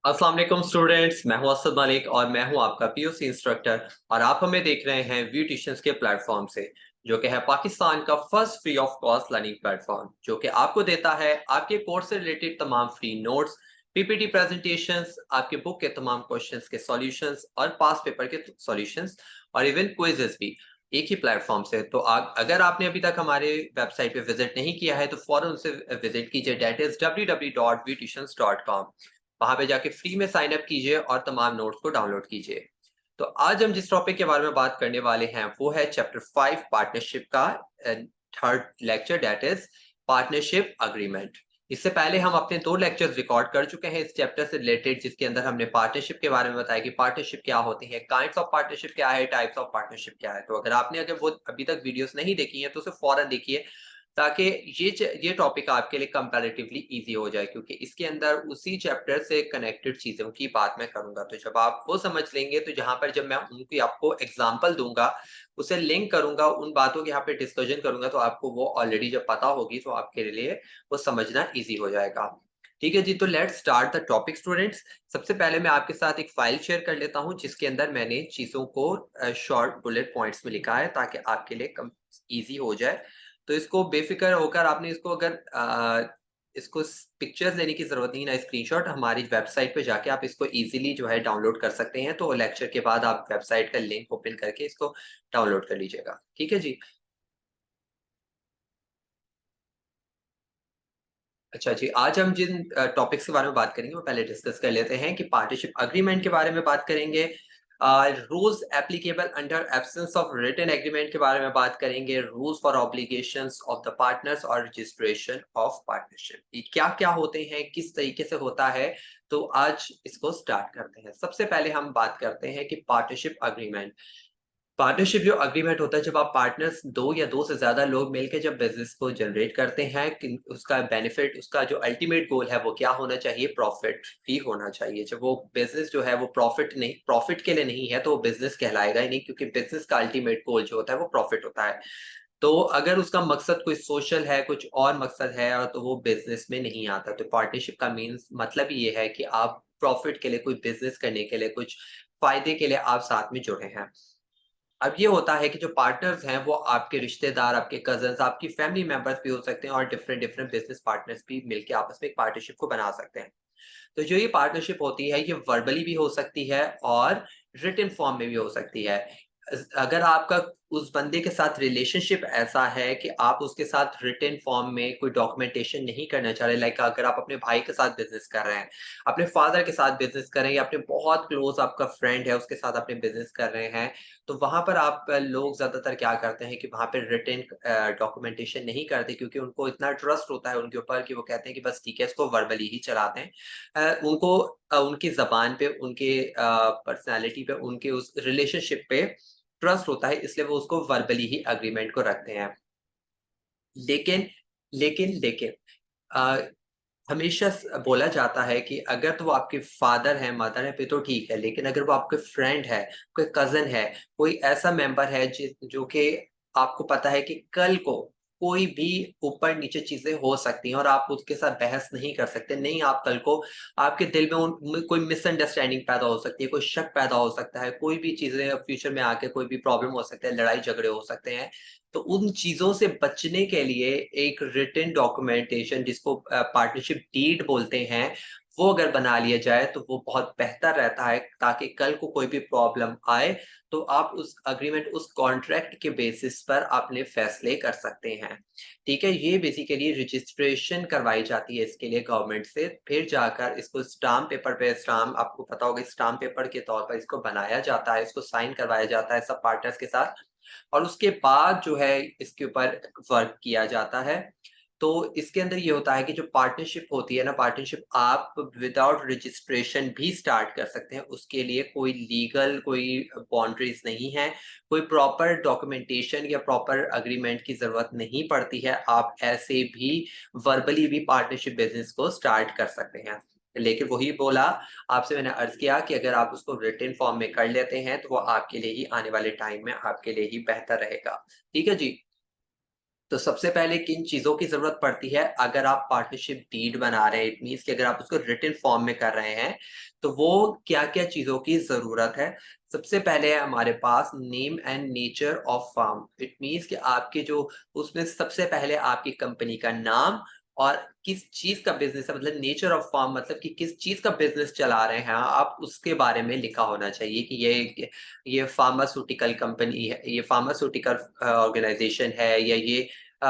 अस्सलाम वालेकुम स्टूडेंट्स, मैं हूं असद मलिक और मैं हूं आपका पीयूसी इंस्ट्रक्टर। और आप हमें देख रहे हैं व्यू ट्यूशंस के प्लेटफॉर्म से, जो कि है पाकिस्तान का first free of cost learning platform, जो कि आपको देता है आपके कोर्स से रिलेटेड तमाम फ्री नोट्स, पीपीटी प्रेजेंटेशंस, आपके बुक के तमाम क्वेश्चंस के सॉल्यूशंस और पास पेपर के सॉल्यूशंस और इवन क्विजेस भी एक ही प्लेटफॉर्म से। तो अगर आपने अभी तक हमारे वेबसाइट पे विजिट नहीं किया है तो फौरन उसे विजिट कीजिए, डेट इज www.viewtuitions.com। वहां पे जाके फ्री में साइन अप कीजिए और तमाम नोट्स को डाउनलोड कीजिए। तो आज हम जिस टॉपिक के बारे में बात करने वाले हैं वो है चैप्टर 5 पार्टनरशिप का third lecture, that is partnership agreement. इससे पहले हम अपने 2 लेक्चर्स रिकॉर्ड कर चुके हैं इस चैप्टर से रिलेटेड, जिसके अंदर हमने पार्टनरशिप के बारे में बताया कि पार्टनरशिप क्या होती है, काइंड्स ऑफ पार्टनरशिप क्या है, टाइप्स ऑफ पार्टनरशिप क्या है। तो अगर वो अभी तक वीडियोस नहीं देखी है तो उसे फौरन देखिए, ताकि ये टॉपिक आपके लिए कंपैरेटिवली इजी हो जाए, क्योंकि इसके अंदर उसी चैप्टर से कनेक्टेड चीज़ों की बात मैं करूँगा। तो जब आप वो समझ लेंगे तो जहाँ पर जब मैं उनकी आपको एग्ज़ाम्पल दूँगा, उसे लिंक करूँगा, उन बातों की यहाँ पे डिस्कशन करूँगा, तो आपको वो ऑलरेडी जब पता होगी तो आपके लिए वो समझना ईज़ी हो जाएगा। ठीक है जी, तो let's start the topic students. सबसे पहले मैं आपके साथ एक फाइल शेयर कर लेता हूँ जिसके अंदर मैंने चीज़ों को शॉर्ट बुलेट पॉइंट्स में लिखा है, ताकि आपके लिए कम ईज़ी हो जाए। तो इसको बेफ़िक्र होकर आपने इसको अगर इसको पिक्चर्स लेने की ज़रूरत नहीं ना, स्क्रीनशॉट हमारी वेबसाइट पे जाके आप इसको ईज़िली जो है डाउनलोड कर सकते हैं। तो लेक्चर के बाद आप वेबसाइट का लिंक ओपन करके इसको डाउनलोड कर लीजिएगा। ठीक है जी। अच्छा जी, आज हम जिन टॉपिक्स के बारे में बात करेंगे वो पहले डिस्कस कर लेते हैं कि पार्टनरशिप एग्रीमेंट के बारे में बात करेंगे। Rules applicable under absence of written agreement के बारे में बात करेंगे। Rules for obligations of the partners और रजिस्ट्रेशन ऑफ पार्टनरशिप, ये क्या-क्या होते हैं, किस तरीके से होता है। तो आज इसको स्टार्ट करते हैं। सबसे पहले हम बात करते हैं कि पार्टनरशिप एग्रीमेंट। पार्टनरशिप जो एग्रीमेंट होता है, जब आप पार्टनर्स 2 या 2 से ज़्यादा लोग मिलके जब बिज़नेस को जनरेट करते हैं, कि उसका बेनिफिट, उसका जो अल्टीमेट गोल है वो क्या होना चाहिए? प्रॉफ़िट ही होना चाहिए। जब वो बिज़नेस जो है वो प्रॉफ़िट के लिए नहीं है, तो वो बिज़नेस कहलाएगा ही नहीं, क्योंकि बिज़नेस का अल्टीमेट गोल जो होता है वो प्रॉफ़िट होता है। तो अगर उसका मकसद कोई सोशल है, कुछ और मकसद है, तो वो बिज़नेस में नहीं आता। तो पार्टनरशिप का मीन्स मतलब ये है कि आप प्रॉफ़िट के लिए, कोई बिज़नेस करने के लिए, कुछ फ़ायदे के लिए आप साथ में जुड़े हैं। अब ये होता है कि जो पार्टनर्स हैं वो आपके रिश्तेदार, आपके कज़िन्स, आपकी फैमिली मेंबर्स भी हो सकते हैं, और डिफरेंट डिफरेंट बिज़नेस पार्टनर्स भी मिलके आपस में एक पार्टनरशिप को बना सकते हैं। तो जो ये पार्टनरशिप होती है, ये वर्बली भी हो सकती है और रिटन फॉर्म में भी हो सकती है। अगर आपका उस बंदे के साथ रिलेशनशिप ऐसा है कि आप उसके साथ रिटन फॉर्म में कोई डॉक्यूमेंटेशन नहीं करना चाह रहे, लाइक अगर आप अपने भाई के साथ बिज़नेस कर रहे हैं, अपने फादर के साथ बिज़नेस कर रहे हैं, या अपने बहुत क्लोज़ आपका फ्रेंड है उसके साथ अपने बिज़नेस कर रहे हैं, तो वहाँ पर आप लोग ज़्यादातर क्या करते हैं कि वहाँ पे रिटन डॉक्यूमेंटेशन नहीं करते, क्योंकि उनको इतना ट्रस्ट होता है उनके ऊपर कि वो कहते हैं कि बस ठीक है, इसको वर्बली ही चलाते हैं। उनको उनकी ज़बान पे, उनके पर्सनैलिटी पे, उनके उस रिलेशनशिप पे ट्रस्ट होता है, इसलिए वो उसको वर्बली ही एग्रीमेंट को रखते हैं। लेकिन लेकिन अ, हमेशा बोला जाता है कि अगर तो वो आपके फादर हैं, मदर है, फिर तो ठीक है, लेकिन अगर वो आपके फ्रेंड है, कोई कज़न है, कोई ऐसा मेंबर है जो कि आपको पता है कि कल को कोई भी ऊपर-नीचे चीज़ें हो सकती हैं और आप उसके साथ बहस नहीं कर सकते। नहीं, आप कल को आपके दिल में कोई मिसअंडरस्टैंडिंग पैदा हो सकती है, कोई शक पैदा हो सकता है, कोई भी चीज़ें फ्यूचर में आके कोई भी प्रॉब्लम हो सकता है, लड़ाई-झगड़े हो सकते हैं। तो उन चीज़ों से बचने के लिए एक रिटन डॉक्यूमेंटेशन, जिसको पार्टनरशिप डीड बोलते हैं, वो अगर बना लिया जाए तो वो बहुत बेहतर रहता है, ताकि कल को कोई भी प्रॉब्लम आए तो आप उस एग्रीमेंट, उस कॉन्ट्रैक्ट के बेसिस पर अपने फैसले कर सकते हैं। ठीक है? ये बेसिकली रजिस्ट्रेशन करवाई जाती है इसके लिए गवर्नमेंट से, फिर जाकर इसको स्टाम्प पेपर पे, स्टाम्प आपको पता होगा, स्टाम्प पेपर के तौर पर इसको बनाया जाता है, इसको साइन करवाया जाता है सब पार्टनर्स के साथ, और उसके बाद जो है इसके ऊपर वर्क किया जाता है। तो इसके अंदर ये होता है कि जो पार्टनरशिप होती है ना, पार्टनरशिप आप विदाउट रजिस्ट्रेशन भी स्टार्ट कर सकते हैं। उसके लिए कोई लीगल कोई बाउंड्रीज़ नहीं है, कोई प्रॉपर डॉक्यूमेंटेशन या प्रॉपर एग्रीमेंट की ज़रूरत नहीं पड़ती है। आप ऐसे भी वर्बली भी पार्टनरशिप बिज़नेस को स्टार्ट कर सकते हैं। लेकिन वही बोला, आपसे मैंने अर्ज़ किया कि अगर आप उसको रिटन फॉर्म में कर लेते हैं, तो वो आपके लिए ही आने वाले टाइम में आपके लिए ही बेहतर रहेगा। ठीक है जी? तो सबसे पहले किन चीज़ों की ज़रूरत पड़ती है अगर आप पार्टनरशिप डीड बना रहे हैं, इट मीन्स कि अगर आप उसको रिटन फॉर्म में कर रहे हैं, तो वो क्या-क्या चीज़ों की ज़रूरत है? सबसे पहले है हमारे पास name and nature of firm, it means कि आपके जो उसमें सबसे पहले आपकी कंपनी का नाम और किस चीज़ का बिज़नेस है, मतलब नेचर ऑफ फर्म मतलब कि किस चीज़ का बिज़नेस चला रहे हैं आप, उसके बारे में लिखा होना चाहिए कि ये फार्मास्यूटिकल कंपनी है, ये फार्मास्यूटिकल ऑर्गेनाइज़ेशन है या ये अ,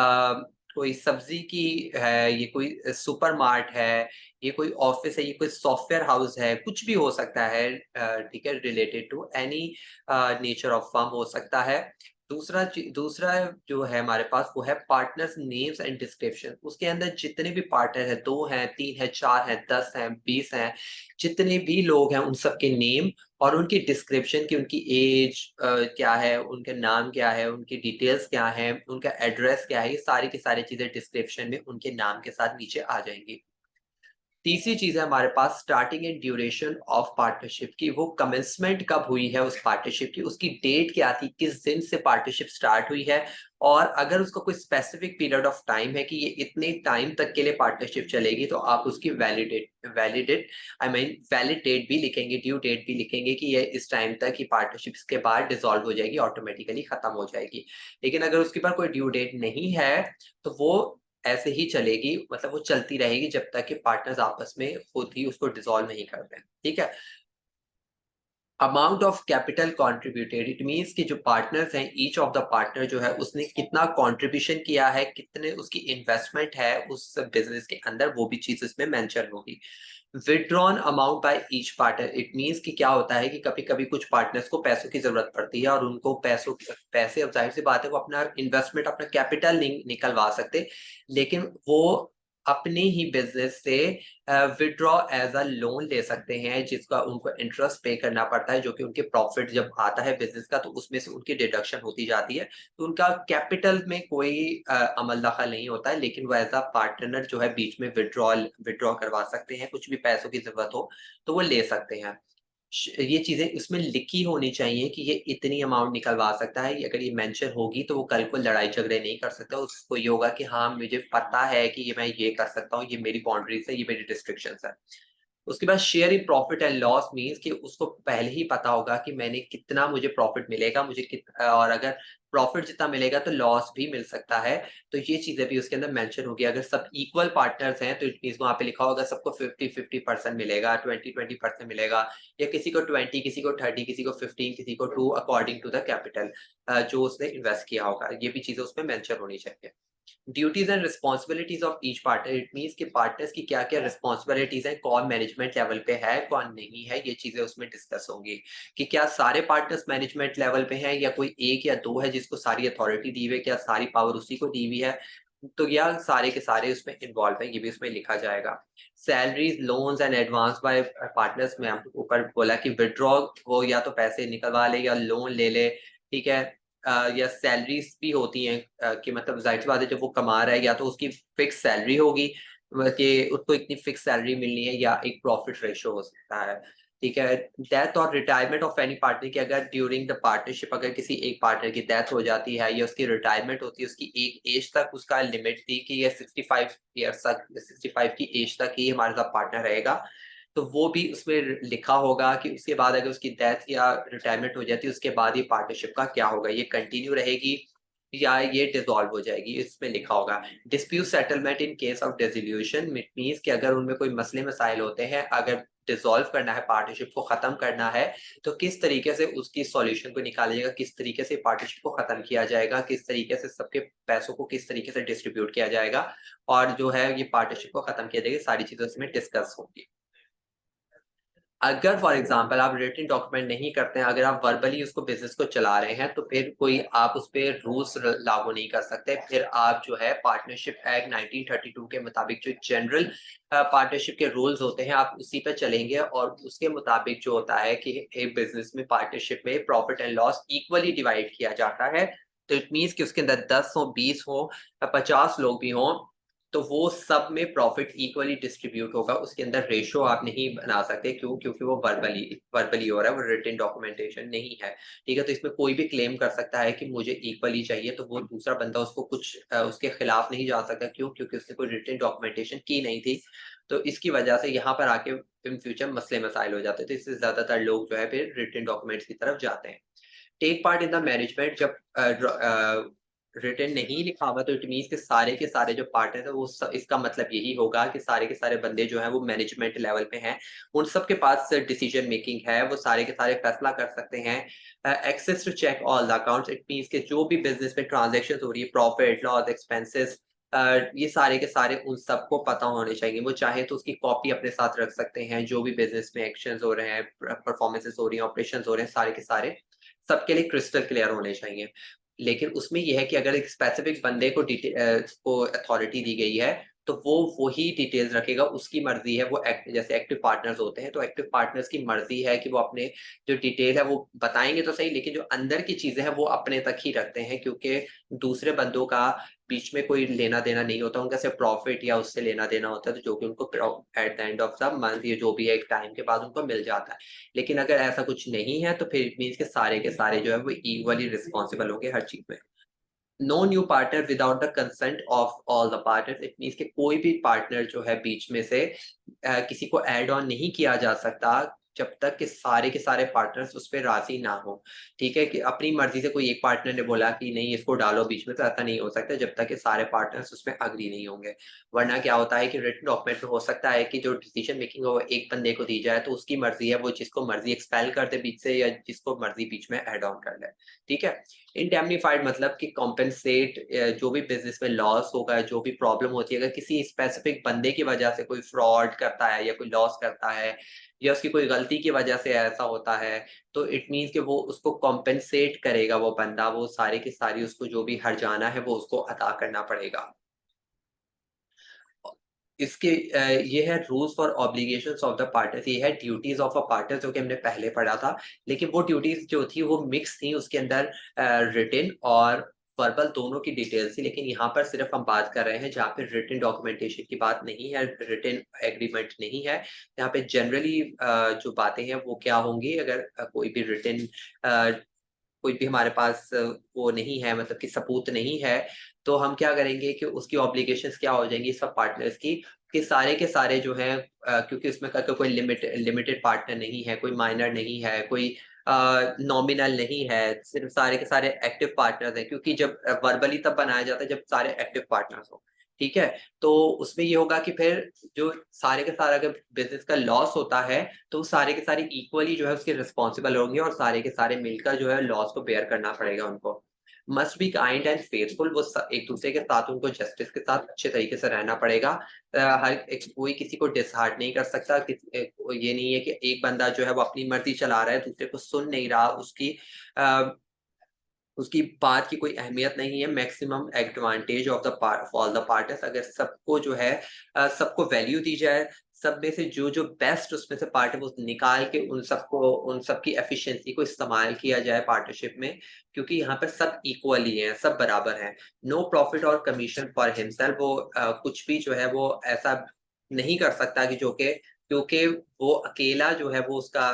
कोई सब्ज़ी की है, ये कोई सुपरमार्ट है, ये कोई ऑफ़िस है, ये कोई सॉफ्टवेयर हाउस है, कुछ भी हो सकता है ठीक है, related to any nature of firm हो सकता है। दूसरा जो है हमारे पास वो है पार्टनर्स नेम्स एंड डिस्क्रिप्शन, उसके अंदर जितने भी पार्टनर हैं, 2 हैं, 3 हैं, 4 हैं, 10 हैं, 20 हैं, जितने भी लोग हैं उन सबके नेम और उनकी डिस्क्रिप्शन कि उनकी एज क्या है, उनका नाम क्या है, उनकी डिटेल्स क्या हैं, उनका एड्रेस क्या है, ये सारी की सारी चीज़ें डिस्क्रिप्शन में उनके नाम के साथ नीचे आ जाएँगी। तीसरी चीज़ है हमारे पास starting and duration of partnership की, वो कमेंसमेंट कब हुई है उस पार्टनरशिप की, उसकी डेट क्या थी, किस दिन से पार्टनरशिप स्टार्ट हुई है और अगर उसका कोई स्पेसिफिक पीरियड ऑफ टाइम है कि ये इतने टाइम तक के लिए पार्टनरशिप चलेगी, तो आप उसकी validate I mean valid date भी लिखेंगे, ड्यू डेट भी लिखेंगे कि ये इस टाइम तक ये पार्टनरशिप इसके बाद डिसॉल्व हो जाएगी, ऑटोमेटिकली खत्म हो जाएगी। लेकिन अगर उसके पास कोई ड्यू डेट नहीं है, तो वो ऐसे ही चलेगी, मतलब वो चलती रहेगी जब तक कि पार्टनर्स आपस में खुद ही उसको डिसॉल्व नहीं कर दें, ठीक है? Amount of capital contributed, it means कि जो पार्टनर्स हैं, ईच ऑफ द पार्टनर जो है उसने कितना कंट्रीब्यूशन किया है, कितने उसकी इन्वेस्टमेंट है उस बिज़नेस के अंदर, वो भी चीज़ इसमें मेंशन होगी। Withdrawn amount by each partner, it means कि क्या होता है कि कभी-कभी कुछ पार्टनर्स को पैसों की ज़रूरत पड़ती है और उनको पैसे, अब ज़ाहिर-सी बात है वो अपना इन्वेस्टमेंट, अपना कैपिटल नहीं निकलवा सकते, लेकिन वो अपने ही बिज़नेस से विथड्रॉ एज़ अ लोन ले सकते हैं, जिसका उनको इंटरेस्ट पे करना पड़ता है, जो कि उनके प्रॉफिट जब आता है बिज़नेस का, तो उसमें से उनकी डिडक्शन होती जाती है। तो उनका कैपिटल में कोई अमल दखल नहीं होता है, लेकिन वो एज़ अ पार्टनर जो है बीच में विथड्रॉ करवा सकते हैं, कुछ भी पैसों की ज़रूरत हो, तो वो ले सकते हैं। ये चीज़ें इसमें लिखी होनी चाहिए कि ये इतनी अमाउंट निकलवा सकता है, अगर ये मेंशन होगी तो वो कल को लड़ाई झगड़े नहीं कर सकता, उसको ये होगा कि हाँ, मुझे पता है कि ये मैं ये कर सकता हूँ, ये मेरी बाउंड्रीज़ है, ये मेरी रिस्ट्रिक्शंस है। उसके बाद share in profit and loss means कि उसको पहले ही पता होगा कि मैंने कितना मुझे प्रॉफिट मिलेगा, और अगर प्रॉफिट जितना मिलेगा तो लॉस भी मिल सकता है। तो ये चीज़ें भी उसके अंदर मेंशन होगी। अगर सब इक्वल पार्टनर्स हैं तो इट मीन्स वहाँ पे लिखा होगा सबको 50-50% मिलेगा, 20-20% मिलेगा या किसी को 20, किसी को 30, किसी को 15, किसी को 2 अकॉर्डिंग टू द कैपिटल जो उसने इन्वेस्ट किया होगा। ये भी चीज़ें उसमें मेंशन होनी चाहिए। Duties and responsibilities of each partner, it means कि पार्टनर्स की क्या-क्या रिस्पॉन्सिबिलिटीज हैं, कौन मैनेजमेंट लेवल पे है, कौन नहीं है, ये चीज़ें उसमें डिस्कस होंगी। कि क्या सारे पार्टनर्स मैनेजमेंट लेवल पे हैं या कोई 1 या 2 है जिसको सारी अथॉरिटी दी हुई है, क्या सारी पावर उसी को दी हुई है? तो या सारे के सारे उसमें इन्वॉल्व हैं, ये भी उसमें लिखा जाएगा। Salaries, loans and advance bye partners में आपको ऊपर बोला कि विथड्रॉ वो या तो पैसे निकलवा ले या लोन ले ले, ठीक है? या सैलरीज़ भी होती हैं कि मतलब ज़ाहिर-सी बात है जब वो कमा रहा है या तो उसकी फिक्स सैलरी होगी कि उसको इतनी फिक्स सैलरी मिलनी है या एक प्रॉफिट रेशियो हो सकता है, ठीक है? डेथ और रिटायरमेंट ऑफ एनी पार्टनर कि अगर ड्यूरिंग द पार्टनरशिप अगर किसी एक पार्टनर की डेथ हो जाती है या उसकी रिटायरमेंट होती है, उसकी एक एज तक उसका लिमिट थी कि ये 65 ईयर्स तक 65 की एज तक ही हमारे साथ पार्टनर रहेगा। तो वो भी उसमें लिखा होगा कि उसके बाद अगर उसकी डेथ या रिटायरमेंट हो जाती है, उसके बाद ये पार्टनरशिप का क्या होगा? ये कंटिन्यू रहेगी या ये डिसॉल्व हो जाएगी? इसमें लिखा होगा। Dispute settlement in case of dissolution it means कि अगर उनमें कोई मसले-मसाइल होते हैं, अगर डिसॉल्व करना है, पार्टनरशिप को खत्म करना है, तो किस तरीके से उसकी सॉल्यूशन को निकाला जाएगा, किस तरीके से पार्टनरशिप को खत्म किया जाएगा, किस तरीके से सबके पैसों को किस तरीके से डिस्ट्रीब्यूट किया जाएगा और जो है ये पार्टनरशिप को खत्म किया जाएगा, सारी चीज़ें इसमें डिस्कस होंगी। अगर फॉर एग्ज़ाम्पल आप रिटन डॉक्यूमेंट नहीं करते हैं, अगर आप वर्बली उसको बिज़नेस को चला रहे हैं, तो फिर कोई आप उसपे रूल्स र लागू नहीं कर सकते। फिर आप जो है पार्टनरशिप एक्ट 1932 के मुताबिक जो जनरल पार्टनरशिप के रूल्स होते हैं, आप उसी पे चलेंगे और उसके मुताबिक जो होता है कि एक बिज़नेस में पार्टनरशिप में profit and loss equally divide किया जाता है। तो इट मीन्स कि उसके अंदर 10 हो, 20 हो 50 लोग भी हों, तो वो सब में प्रॉफिट इक्वली डिस्ट्रीब्यूट होगा। उसके अंदर रेशो आप नहीं बना सकते, क्यों? क्योंकि वो वर्बली वर्बली हो रहा है, वो रिटन डॉक्यूमेंटेशन नहीं है। ठीक है, तो इसमें कोई भी क्लेम कर सकता है कि मुझे इक्वली चाहिए, तो वो दूसरा बंदा उसको कुछ उसके खिलाफ नहीं जा सकता। क्यों? क्योंकि उसने कोई रिटन डॉक्यूमेंटेशन की नहीं थी। तो इसकी वजह से यहाँ पर आके इन फ्यूचर मसले मसाइल हो जाते थे, इससे ज्यादातर लोग जो है फिर रिटन डॉक्यूमेंट्स की तरफ जाते हैं। Take part in the management, जब रिटन नहीं लिखा हुआ तो इट मीन्स के सारे जो पार्टनर है वो इसका मतलब यही होगा कि सारे के सारे बंदे जो हैं वो मैनेजमेंट लेवल पे हैं। उन सब के पास डिसीजन मेकिंग है, वो सारे के सारे फैसला कर सकते हैं। Access to check all the accounts, it means के जो भी बिजनेस में ट्रांजेक्शन हो रही है, प्रॉफिट लॉस एक्सपेंसेस, ये सारे के सारे उन सबको पता होने चाहिए। वो चाहे तो उसकी कॉपी अपने साथ रख सकते हैं। जो भी बिजनेस में एक्शंस हो रहे हैं, परफॉर्मेंसेस हो रही हैं, ऑपरेशंस हो रहे हैं, सारे के सारे सबके लिए क्रिस्टल क्लियर होने चाहिए। लेकिन उसमें ये है कि अगर एक स्पेसिफिक बंदे को को अथॉरिटी दी गई है, तो वो वही डिटेल्स रखेगा, उसकी मर्ज़ी है। वो जैसे एक्टिव पार्टनर्स होते हैं, तो एक्टिव पार्टनर्स की मर्ज़ी है कि वो अपने जो डिटेल है वो बताएँगे तो सही, लेकिन जो अंदर की चीज़ें हैं वो अपने तक ही रखते हैं, क्योंकि दूसरे बंदों का बीच में कोई लेना-देना नहीं होता। उनका सिर्फ प्रॉफ़िट या उससे लेना-देना होता है, तो जो कि उनको at the end of the month या जो भी है एक टाइम के बाद उनको मिल जाता है। लेकिन अगर ऐसा कुछ नहीं है, तो फिर इट मीन्स के सारे जो है वो इक्वली रिस्पॉन्सिबल होंगे हर चीज़ में। No new partner without the consent of all the partners, it means कि कोई भी पार्टनर जो है बीच में से किसी को ऐड ऑन नहीं किया जा सकता जब तक कि सारे के सारे पार्टनर्स उस पे राजी ना हो। ठीक है, कि अपनी मर्जी से कोई एक पार्टनर ने बोला कि नहीं इसको डालो बीच में, तो ऐसा नहीं हो सकता जब तक कि सारे पार्टनर्स उसमें अग्री नहीं होंगे। वरना क्या होता है कि रिटन डॉक्यूमेंट में हो सकता है कि जो डिसीजन मेकिंग है वो एक बंदे को दी जाए, तो उसकी मर्जी है, वो जिसको मर्जी एक्सपेल कर दे बीच से या जिसको मर्जी बीच में ऐड ऑन कर ले। ठीक है, इंडेमनीफाइड मतलब कि कॉम्पेंसेट, जो भी बिज़नेस में लॉस होगा, जो भी प्रॉब्लम होती है, अगर किसी स्पेसिफिक बंदे की वजह से कोई फ्रॉड करता है या कोई लॉस करता है या उसकी कोई गलती की वजह से ऐसा होता है, तो इट मीन्स कि वो उसको कॉम्पेंसेट करेगा वो बंदा, वो सारी की सारी उसको जो भी हर्जाना है वो उसको अदा करना पड़ेगा। इसके ये है rules for obligations of the partners, ये है ड्यूटीज ऑफ अ पार्टनर जो कि हमने पहले पढ़ा था। लेकिन वो ड्यूटीज जो थी वो मिक्स थी, उसके अंदर रिटन और वर्बल दोनों की डिटेल्स थी। लेकिन यहाँ पर सिर्फ हम बात कर रहे हैं जहाँ पे रिटन डॉक्यूमेंटेशन की बात नहीं है, रिटन एग्रीमेंट नहीं है। यहाँ पे जनरली जो बातें हैं वो क्या होंगी, अगर कोई भी रिटन कोई भी हमारे पास वो नहीं है, मतलब कि सबूत नहीं है, तो हम क्या करेंगे कि उसकी ऑब्लिगेशंस क्या हो जाएँगी सब पार्टनर्स की, कि सारे के सारे जो हैं क्योंकि उसमें कोई लिमिटेड पार्टनर नहीं है, कोई माइनर नहीं है, कोई नॉमिनल नहीं है, सिर्फ़ सारे के सारे एक्टिव पार्टनर्स हैं, क्योंकि जब वर्बली तब बनाया जाता है जब सारे एक्टिव पार्टनर्स हों। ठीक है? तो उसमें ये होगा कि फिर जो सारे का सारा अगर बिज़नेस का लॉस होता है, तो सारे के सारे इक्वली जो है उसके रिस्पॉन्सिबल होंगे और सारे के सारे मिलकर जो है लॉस को बेयर करना पड़ेगा उनको। Must be kind and faithful, वो एक-दूसरे के साथ उनको जस्टिस के साथ अच्छे तरीके से रहना पड़ेगा। हर एक कोई किसी को डिसहार्ट नहीं कर सकता। ये नहीं है कि एक बंदा जो है वो अपनी मर्ज़ी चला रहा है, दूसरे को सुन नहीं रहा, अ उसकी बात की कोई अहमियत नहीं है। Maximum advantage of the part all the partners, अगर सबको जो है सबको वैल्यू दी जाए, सब में से जो बेस्ट उसमें से पार्ट है वो निकाल के उन सबकी एफिशिएंसी को इस्तेमाल किया जाए पार्टनरशिप में, क्योंकि यहाँ पर सब इक्वली हैं, सब बराबर हैं। नो प्रॉफिट और कमीशन फॉर हिमसेल्फ, वो कुछ भी जो है वो ऐसा नहीं कर सकता कि जो कि क्योंकि वो अकेला जो है वो उसका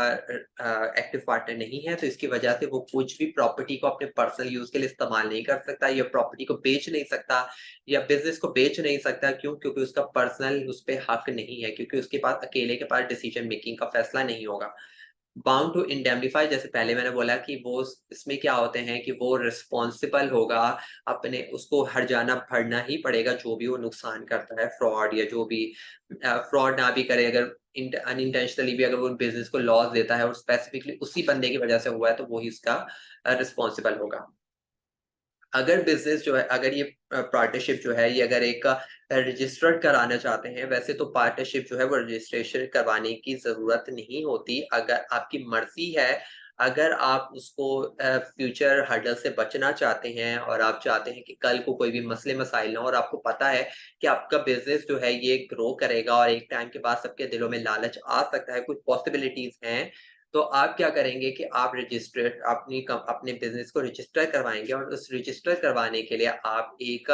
एक्टिव पार्टनर नहीं है, तो इसकी वजह से वो कुछ भी प्रॉपर्टी को अपने पर्सनल यूज़ के लिए इस्तेमाल नहीं कर सकता या प्रॉपर्टी को बेच नहीं सकता या बिज़नेस को बेच नहीं सकता। क्यों? क्योंकि उसका पर्सनल उस पे हक नहीं है, क्योंकि उसके पास अकेले के पास डिसीजन मेकिंग का फैसला नहीं होगा। बाउंड टू इंडेमनिफाई, जैसे पहले मैंने बोला कि वो इसमें क्या होते हैं कि वो रिस्पॉन्सिबल होगा, अपने उसको हर्जाना भरना ही पड़ेगा जो भी वो नुकसान करता है, फ्रॉड या जो भी फ्रॉड ना भी करे, अगर अनइंटेंशनली भी अगर वो बिजनेस को लॉस देता है और स्पेसिफिकली उसी बंदे की वजह से हुआ है, तो वो ही उसका रिस्पॉन्सिबल होगा। अगर बिज़नेस जो है, अगर ये पार्टनरशिप जो है, ये अगर एक रजिस्टर्ड कराना चाहते हैं, वैसे तो पार्टनरशिप जो है वो रजिस्ट्रेशन करवाने की ज़रूरत नहीं होती, अगर आपकी मर्ज़ी है। अगर आप उसको फ्यूचर हर्डल से बचना चाहते हैं और आप चाहते हैं कि कल को कोई भी मसले-मसाइल ना हो और आपको पता है कि आपका बिज़नेस जो है ये ग्रो करेगा और एक टाइम के बाद सबके दिलों में लालच आ सकता है, कुछ पॉसिबिलिटीज़ हैं, तो आप क्या करेंगे कि आप अपने बिज़नेस को रजिस्टर करवाएँगे और उस रजिस्टर करवाने के लिए आप एक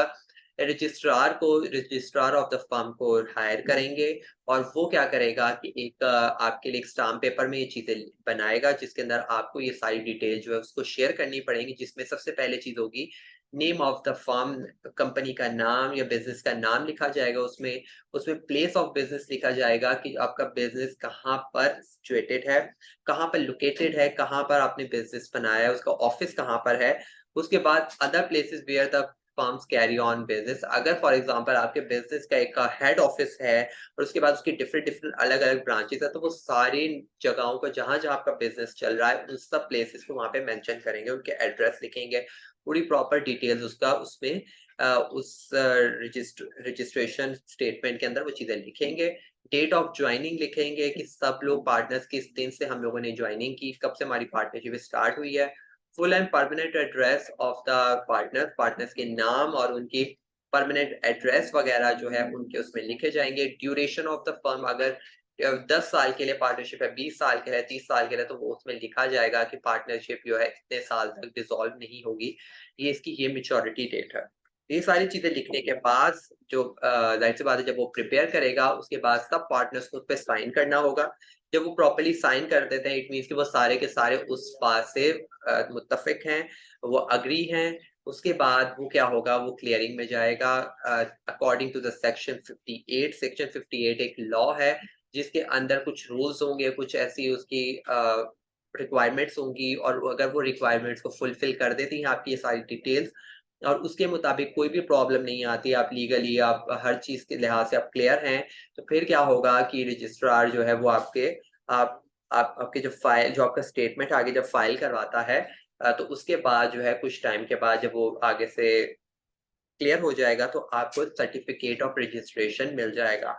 रजिस्ट्रार ऑफ द फर्म को हायर करेंगे और वो क्या करेगा कि एक आपके लिए एक स्टाम्प पेपर में ये चीजें बनाएगा जिसके अंदर आपको ये सारी डिटेल जो है उसको शेयर करनी पड़ेगी, जिसमें सबसे पहले चीज होगी name of the firm, company का नाम या बिजनेस का नाम लिखा जाएगा, उसमें उसमें प्लेस ऑफ बिजनेस लिखा जाएगा कि आपका बिजनेस कहाँ पर सिचुएटेड है, कहाँ पर लोकेटेड है, कहाँ पर आपने बिजनेस बनाया है, उसका ऑफिस कहाँ पर है। उसके बाद other places where the firms carry on business, अगर फॉर एग्जांपल आपके बिजनेस का एक हेड ऑफिस है और उसके बाद उसकी डिफरेंट डिफरेंट अलग अलग ब्रांचेस है, तो वो सारी जगहों को जहां जहां आपका बिजनेस चल रहा है उन सब प्लेसेस को वहां पे मेंशन करेंगे, उनके एड्रेस लिखेंगे, पूरी प्रॉपर डिटेल्स उसका उसमें उस रजिस्ट्रेशन स्टेटमेंट के अंदर वो चीजें लिखेंगे। डेट ऑफ ज्वाइनिंग लिखेंगे कि सब लोग पार्टनर्स किस दिन से हम लोगों ने ज्वाइनिंग की, कब से हमारी पार्टनरशिप स्टार्ट हुई है। Full and permanent address of the partners के नाम और उनकी परमानेंट एड्रेस वगैरह जो है उनके उसमें लिखे जाएंगे। ड्यूरेशन ऑफ द फर्म, अगर 10 साल के लिए पार्टनरशिप है, 20 साल के लिए, 30 साल के लिए, तो वो उसमें लिखा जाएगा कि पार्टनरशिप जो है इतने साल तक डिसॉल्व नहीं होगी, ये इसकी ये मेच्योरिटी डेट है। ये सारी चीजें लिखने के बाद जो जाहिर सी बात है जब वो प्रिपेयर करेगा उसके बाद सब पार्टनर्स को उस पर साइन करना होगा। जब वो प्रॉपर्ली साइन कर देते हैं इट मीन्स कि वो सारे के सारे उस बात से मुत्तफिक हैं, वो अग्री हैं। उसके बाद वो क्या होगा, वो क्लियरिंग में जाएगा अकॉर्डिंग टू द सेक्शन 58 एक लॉ है जिसके अंदर कुछ रूल्स होंगे, कुछ ऐसी उसकी रिक्वायरमेंट्स होंगी, और अगर वो रिक्वायरमेंट्स को फुलफिल कर देती हैं आपकी ये सारी डिटेल्स और उसके मुताबिक कोई भी प्रॉब्लम नहीं आती, आप लीगली आप हर चीज के लिहाज से आप क्लियर हैं, तो फिर क्या होगा कि रजिस्ट्रार जो है वो आपके जो आपका स्टेटमेंट आगे जब फाइल करवाता है तो उसके बाद जो है कुछ टाइम के बाद जब वो आगे से क्लियर हो जाएगा तो आपको सर्टिफिकेट ऑफ रजिस्ट्रेशन मिल जाएगा।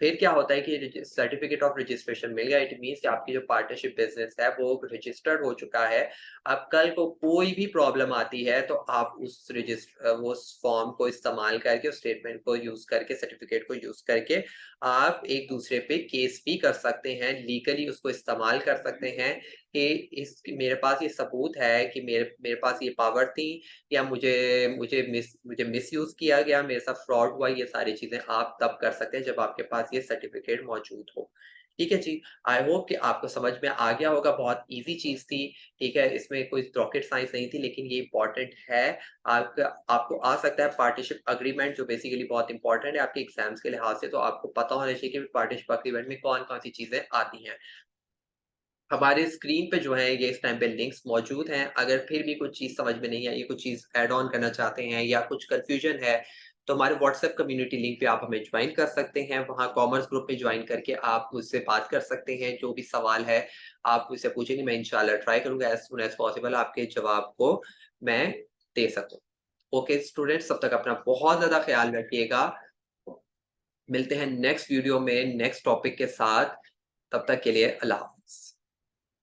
फिर क्या होता है कि सर्टिफिकेट ऑफ रजिस्ट्रेशन मिल गया, इट मीन्स कि आपकी जो पार्टनरशिप बिजनेस है वो रजिस्टर्ड हो चुका है। अब कल को कोई भी प्रॉब्लम आती है तो आप उस फॉर्म को इस्तेमाल करके, उस स्टेटमेंट को यूज करके, सर्टिफिकेट को यूज करके आप एक दूसरे पे केस भी कर सकते हैं, लीगली उसको इस्तेमाल कर सकते हैं कि इस मेरे पास ये सबूत है कि मेरे पास ये पावर थी, या मुझे मिसयूज किया गया, मेरे साथ फ्रॉड हुआ, ये सारी चीजें आप तब कर सकते हैं जब आपके पास ये सर्टिफिकेट मौजूद हो। ठीक है जी, आई होप कि आपको समझ में आ गया होगा, बहुत इजी चीज थी। ठीक है, इसमें कोई रॉकेट साइंस नहीं थी, लेकिन ये इंपॉर्टेंट है। आपको आ सकता है पार्टनरशिप अग्रीमेंट, जो बेसिकली बहुत इंपॉर्टेंट है आपके एग्जाम्स के लिहाज से, तो आपको पता होना चाहिए कि पार्टनरशिप अग्रीमेंट में कौन कौन सी चीजें आती हैं। हमारे स्क्रीन पे जो है ये इस टाइम पे लिंक्स मौजूद हैं, अगर फिर भी कुछ चीज़ समझ में नहीं आई, कुछ चीज़ ऐड ऑन करना चाहते हैं या कुछ कन्फ्यूजन है, तो हमारे व्हाट्सएप कम्युनिटी लिंक पे आप हमें ज्वाइन कर सकते हैं। वहाँ कॉमर्स ग्रुप में ज्वाइन करके आप मुझसे बात कर सकते हैं, जो भी सवाल है आप मुझसे पूछेंगे, मैं इंशाल्लाह ट्राई करूँगा एज़ सून एज़ पॉसिबल आपके जवाब को मैं दे सकूँ। ओके स्टूडेंट्स, तब तक अपना बहुत ज़्यादा ख्याल रखिएगा। मिलते हैं नेक्स्ट वीडियो में नेक्स्ट टॉपिक के साथ, तब तक के लिए अल्लाह हाफ़िज़।